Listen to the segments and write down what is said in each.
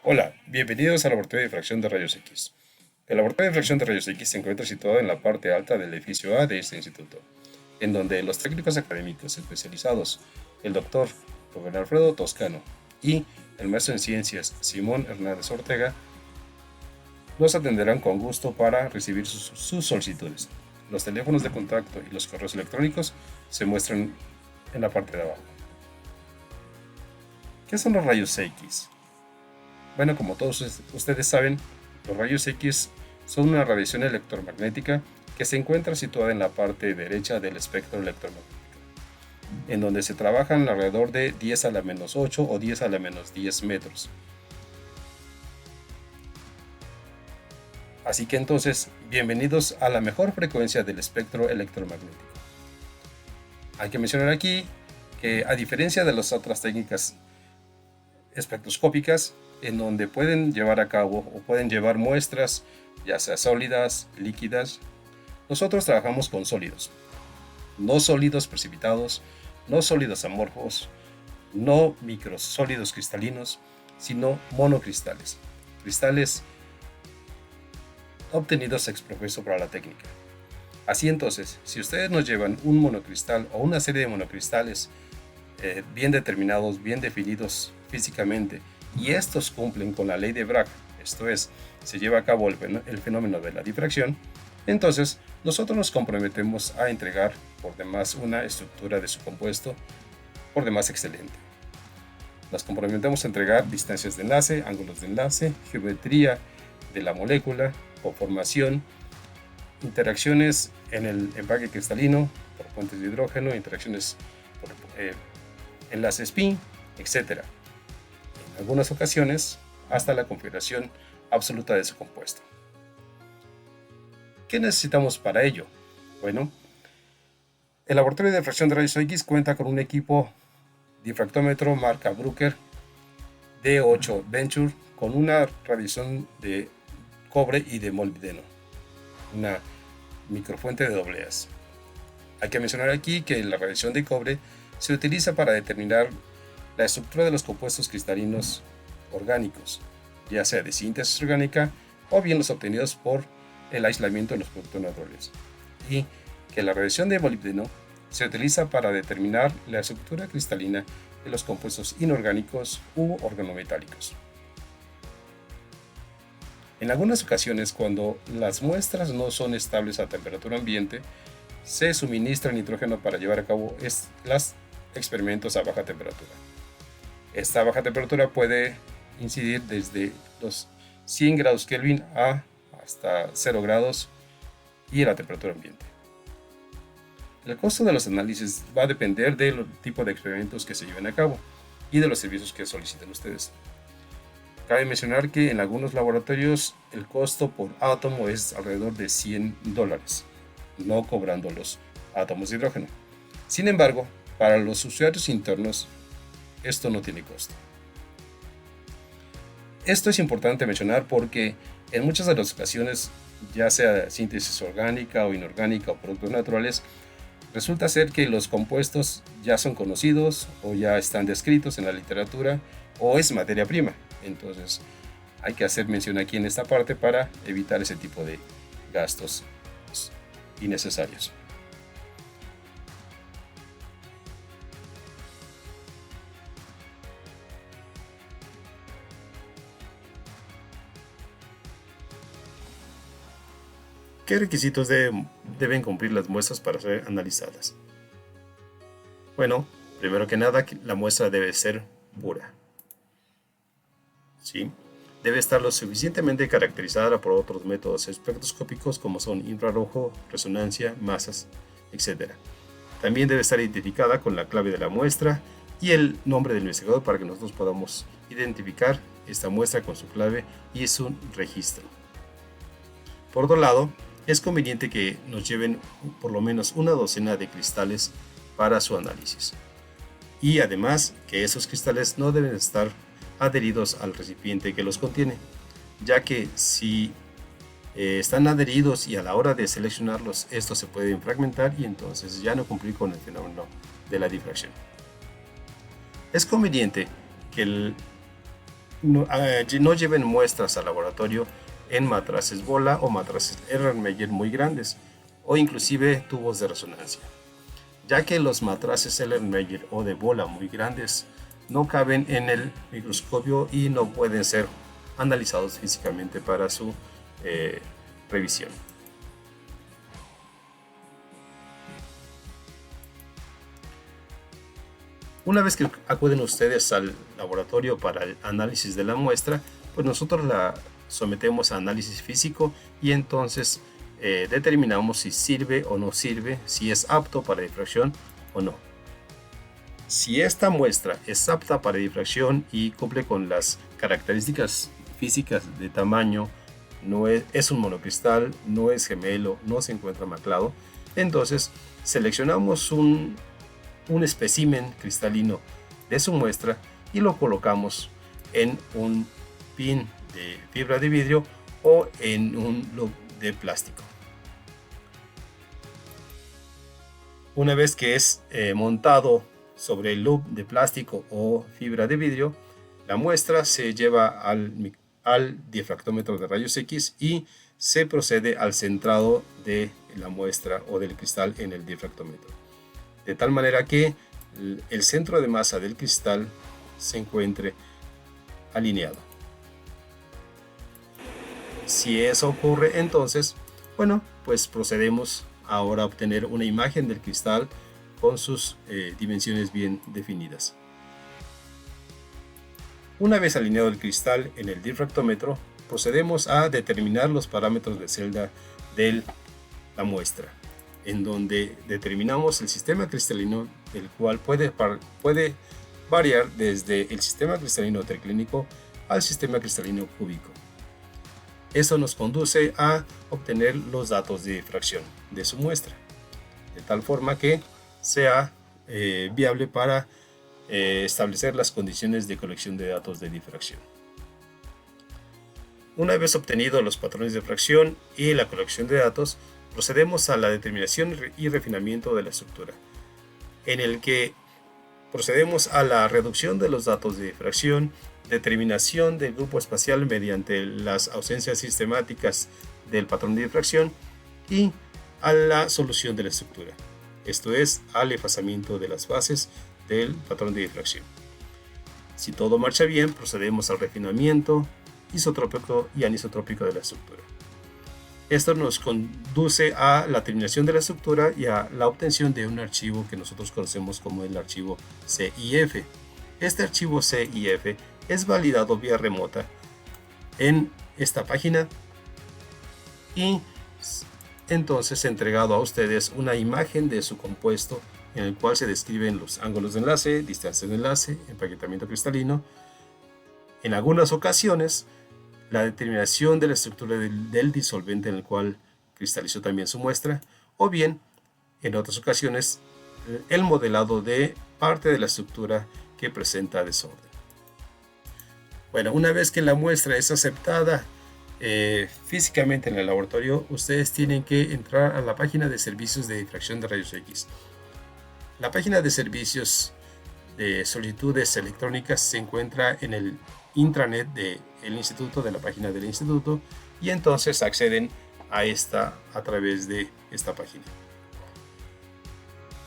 Hola, bienvenidos al laboratorio de difracción de rayos X. El laboratorio de difracción de rayos X se encuentra situado en la parte alta del edificio A de este instituto, en donde los técnicos académicos especializados, el doctor Rubén Alfredo Toscano y el maestro en ciencias Simón Hernández Ortega, los atenderán con gusto para recibir sus solicitudes. Los teléfonos de contacto y los correos electrónicos se muestran en la parte de abajo. ¿Qué son los rayos X? Bueno, como todos ustedes saben, los rayos X son una radiación electromagnética que se encuentra situada en la parte derecha del espectro electromagnético, en donde se trabajan alrededor de 10 a la menos 8 o 10 a la menos 10 metros. Así que entonces, bienvenidos a la mejor frecuencia del espectro electromagnético. Hay que mencionar aquí que, a diferencia de las otras técnicas espectroscópicas, en donde pueden llevar a cabo o pueden llevar muestras, ya sea sólidas, líquidas, nosotros trabajamos con sólidos, no sólidos precipitados, no sólidos amorfos, no microsólidos cristalinos, sino monocristales, cristales obtenidos ex profeso para la técnica. Así entonces, si ustedes nos llevan un monocristal o una serie de monocristales bien determinados, bien definidos físicamente, y estos cumplen con la ley de Bragg, esto es, se lleva a cabo el fenómeno de la difracción, entonces nosotros nos comprometemos a entregar por demás una estructura de su compuesto por demás excelente. Nos comprometemos a entregar distancias de enlace, ángulos de enlace, geometría de la molécula, conformación, interacciones en el empaque cristalino por puentes de hidrógeno, interacciones por enlace spin, etc. En algunas ocasiones, hasta la configuración absoluta de su compuesto. ¿Qué necesitamos para ello? Bueno, el laboratorio de difracción de rayos X cuenta con un equipo difractómetro marca Bruker D8 Venture con una radiación de cobre y de molibdeno, una microfuente de dobleas. Hay que mencionar aquí que la radiación de cobre se utiliza para determinar la estructura de los compuestos cristalinos orgánicos, ya sea de síntesis orgánica o bien los obtenidos por el aislamiento de los productos naturales, y que la radiación de molibdeno se utiliza para determinar la estructura cristalina de los compuestos inorgánicos u organometálicos. En algunas ocasiones, cuando las muestras no son estables a temperatura ambiente, se suministra nitrógeno para llevar a cabo los experimentos a baja temperatura. Esta baja temperatura puede incidir desde los 100 grados Kelvin hasta 0 grados y la temperatura ambiente. El costo de los análisis va a depender del tipo de experimentos que se lleven a cabo y de los servicios que soliciten ustedes. Cabe mencionar que en algunos laboratorios el costo por átomo es alrededor de $100, no cobrando los átomos de hidrógeno. Sin embargo, para los usuarios internos, esto no tiene costo. Esto es importante mencionar porque en muchas de las ocasiones, ya sea síntesis orgánica o inorgánica o productos naturales, resulta ser que los compuestos ya son conocidos o ya están descritos en la literatura o es materia prima. Entonces hay que hacer mención aquí en esta parte para evitar ese tipo de gastos innecesarios. ¿Qué requisitos deben cumplir las muestras para ser analizadas? Bueno, primero que nada, la muestra debe ser pura. ¿Sí? Debe estar lo suficientemente caracterizada por otros métodos espectroscópicos como son infrarrojo, resonancia, masas, etc. También debe estar identificada con la clave de la muestra y el nombre del investigador para que nosotros podamos identificar esta muestra con su clave y su registro. Por otro lado, es conveniente que nos lleven por lo menos una docena de cristales para su análisis. Y además que esos cristales no deben estar adheridos al recipiente que los contiene, ya que si están adheridos y a la hora de seleccionarlos estos se pueden fragmentar y entonces ya no cumplir con el fenómeno de la difracción. Es conveniente que no lleven muestras al laboratorio en matraces bola o matraces Erlenmeyer muy grandes o inclusive tubos de resonancia, ya que los matraces Erlenmeyer o de bola muy grandes no caben en el microscopio y no pueden ser analizados físicamente para su revisión. Una vez que acuden ustedes al laboratorio para el análisis de la muestra, pues nosotros la sometemos a análisis físico y entonces determinamos si sirve o no sirve, si es apto para difracción o no. Si esta muestra es apta para difracción y cumple con las características físicas de tamaño, no es un monocristal, no es gemelo, no se encuentra maclado, entonces seleccionamos un espécimen cristalino de su muestra y lo colocamos en un pin de fibra de vidrio o en un loop de plástico. Una vez que es montado sobre el loop de plástico o fibra de vidrio, la muestra se lleva al difractómetro de rayos X y se procede al centrado de la muestra o del cristal en el difractómetro, de tal manera que el centro de masa del cristal se encuentre alineado. Si eso ocurre, entonces, bueno, pues procedemos ahora a obtener una imagen del cristal con sus dimensiones bien definidas. Una vez alineado el cristal en el difractómetro, procedemos a determinar los parámetros de celda de la muestra, en donde determinamos el sistema cristalino, el cual puede variar desde el sistema cristalino triclínico al sistema cristalino cúbico. Eso nos conduce a obtener los datos de difracción de su muestra, de tal forma que sea viable para establecer las condiciones de colección de datos de difracción. Una vez obtenidos los patrones de difracción y la colección de datos, procedemos a la determinación y refinamiento de la estructura, en el que procedemos a la reducción de los datos de difracción, determinación del grupo espacial mediante las ausencias sistemáticas del patrón de difracción y a la solución de la estructura, esto es, al desfasamiento de las fases del patrón de difracción. Si todo marcha bien, procedemos al refinamiento isotrópico y anisotrópico de la estructura. Esto nos conduce a la terminación de la estructura y a la obtención de un archivo que nosotros conocemos como el archivo CIF. Este archivo CIF es validado vía remota en esta página y entonces entregado a ustedes una imagen de su compuesto en el cual se describen los ángulos de enlace, distancias de enlace, empaquetamiento cristalino. En algunas ocasiones, la determinación de la estructura del disolvente en el cual cristalizó también su muestra, o bien, en otras ocasiones, el modelado de parte de la estructura que presenta desorden. Bueno, una vez que la muestra es aceptada físicamente en el laboratorio, ustedes tienen que entrar a la página de servicios de difracción de rayos X. La página de servicios de solicitudes electrónicas se encuentra en el intranet del instituto, de la página del instituto, y entonces acceden a esta a través de esta página.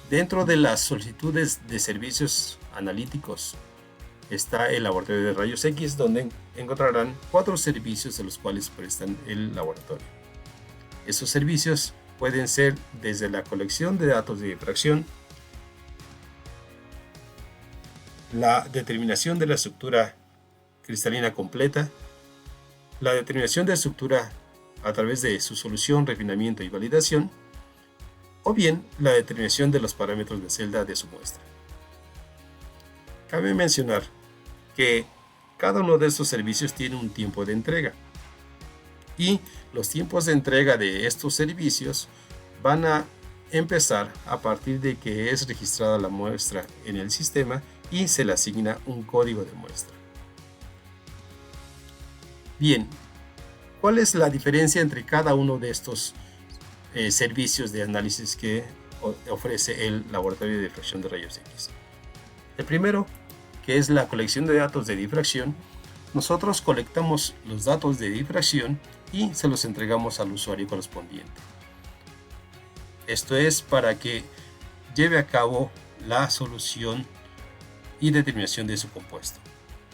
Dentro de las solicitudes de servicios analíticos está el laboratorio de rayos X, donde encontrarán 4 servicios de los cuales prestan el laboratorio. Esos servicios pueden ser desde la colección de datos de difracción, la determinación de la estructura cristalina completa, la determinación de la estructura a través de su solución, refinamiento y validación, o bien la determinación de los parámetros de celda de su muestra. Cabe mencionar que cada uno de estos servicios tiene un tiempo de entrega y los tiempos de entrega de estos servicios van a empezar a partir de que es registrada la muestra en el sistema y se le asigna un código de muestra. Bien, ¿cuál es la diferencia entre cada uno de estos servicios de análisis que ofrece el laboratorio de difracción de rayos X? El primero, que es la colección de datos de difracción, nosotros colectamos los datos de difracción y se los entregamos al usuario correspondiente. Esto es para que lleve a cabo la solución y determinación de su compuesto.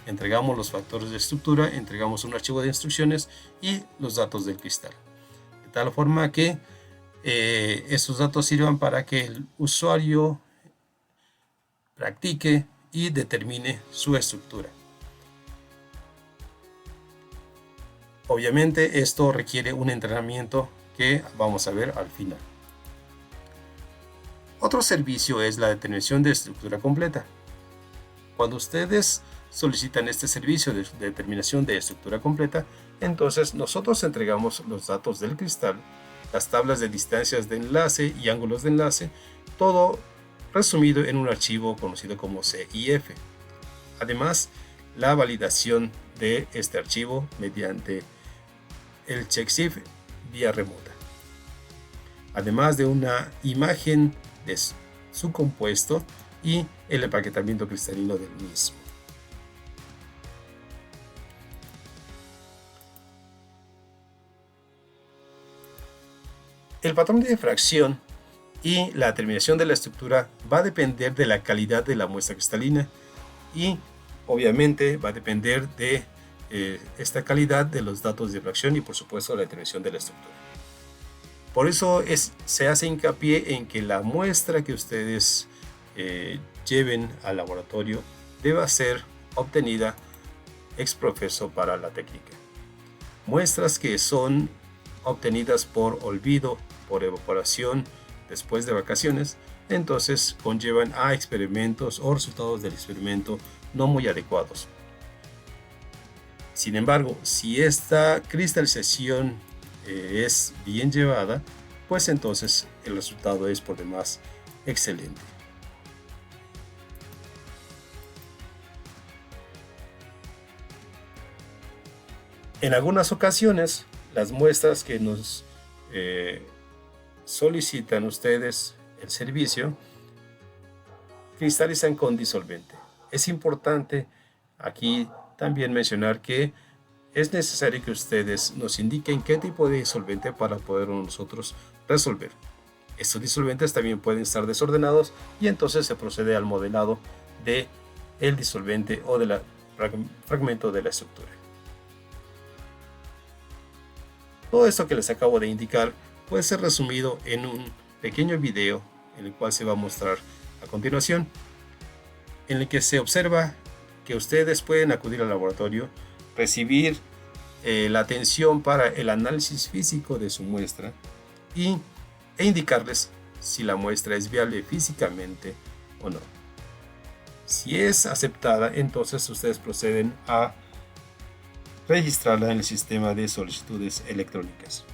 Entregamos los factores de estructura, entregamos un archivo de instrucciones y los datos del cristal. De tal forma que estos datos sirvan para que el usuario practique y determine su estructura. Obviamente esto requiere un entrenamiento que vamos a ver al final. Otro servicio es la determinación de estructura completa. Cuando ustedes solicitan este servicio de determinación de estructura completa, entonces nosotros entregamos los datos del cristal, las tablas de distancias de enlace y ángulos de enlace, todo resumido en un archivo conocido como CIF. Además, la validación de este archivo mediante el CheckCIF vía remota. Además de una imagen de su compuesto y el empaquetamiento cristalino del mismo. El patrón de difracción y la determinación de la estructura va a depender de la calidad de la muestra cristalina y obviamente va a depender de esta calidad de los datos de difracción y por supuesto la determinación de la estructura. Por eso se hace hincapié en que la muestra que ustedes lleven al laboratorio deba ser obtenida ex professo para la técnica. Muestras que son obtenidas por olvido, por evaporación, después de vacaciones, entonces conllevan a experimentos o resultados del experimento no muy adecuados. Sin embargo, si esta cristalización es bien llevada, pues entonces el resultado es por demás excelente. En algunas ocasiones, las muestras que nos solicitan ustedes el servicio cristalizan con disolvente. Es importante aquí también mencionar que es necesario que ustedes nos indiquen qué tipo de disolvente para poder nosotros resolver. Estos disolventes también pueden estar desordenados y entonces se procede al modelado de el disolvente o del fragmento de la estructura. Todo esto que les acabo de indicar puede ser resumido en un pequeño video en el cual se va a mostrar a continuación, en el que se observa que ustedes pueden acudir al laboratorio, recibir la atención para el análisis físico de su muestra e indicarles si la muestra es viable físicamente o no. Si es aceptada, entonces ustedes proceden a registrarla en el sistema de solicitudes electrónicas.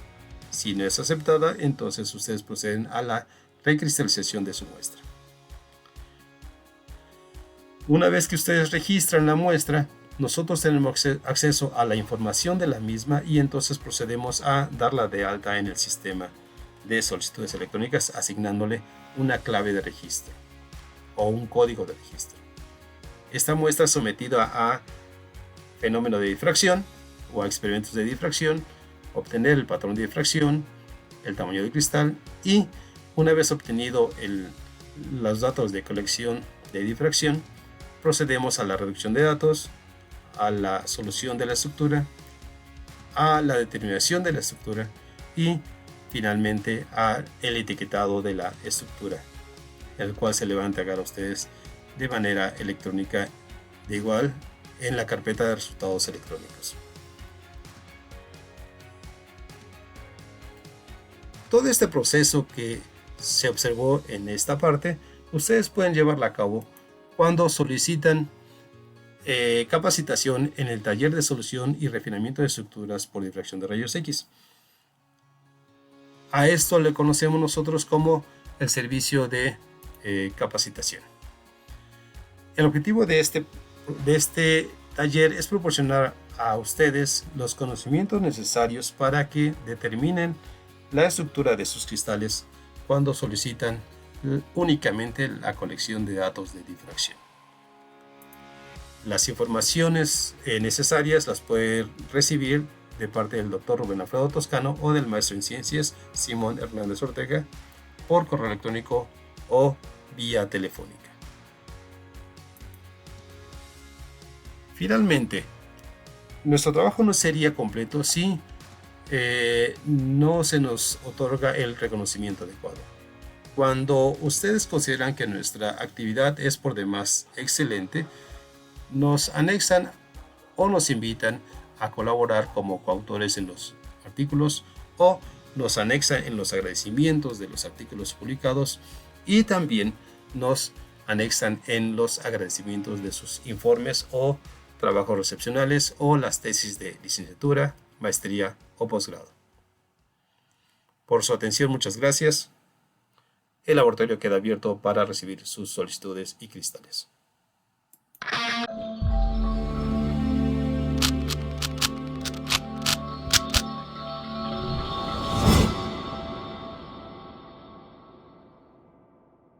Si no es aceptada, entonces ustedes proceden a la recristalización de su muestra. Una vez que ustedes registran la muestra, nosotros tenemos acceso a la información de la misma y entonces procedemos a darla de alta en el sistema de solicitudes electrónicas asignándole una clave de registro o un código de registro. Esta muestra es sometida a fenómeno de difracción o a experimentos de difracción, obtener el patrón de difracción, el tamaño del cristal y una vez obtenido los datos de colección de difracción, procedemos a la reducción de datos, a la solución de la estructura, a la determinación de la estructura y finalmente a el etiquetado de la estructura, el cual se le va a entregar a ustedes de manera electrónica de igual en la carpeta de resultados electrónicos. Todo este proceso que se observó en esta parte, ustedes pueden llevarla a cabo cuando solicitan capacitación en el taller de solución y refinamiento de estructuras por difracción de rayos X. A esto le conocemos nosotros como el servicio de capacitación. El objetivo de este taller es proporcionar a ustedes los conocimientos necesarios para que determinen la estructura de sus cristales cuando solicitan únicamente la colección de datos de difracción. Las informaciones necesarias las puede recibir de parte del doctor Rubén Alfredo Toscano o del maestro en ciencias Simón Hernández Ortega por correo electrónico o vía telefónica. Finalmente, nuestro trabajo no sería completo si no se nos otorga el reconocimiento adecuado. Cuando ustedes consideran que nuestra actividad es por demás excelente, nos anexan o nos invitan a colaborar como coautores en los artículos o nos anexan en los agradecimientos de los artículos publicados y también nos anexan en los agradecimientos de sus informes o trabajos recepcionales o las tesis de licenciatura, maestría o posgrado. Por su atención, muchas gracias. El laboratorio queda abierto para recibir sus solicitudes y cristales.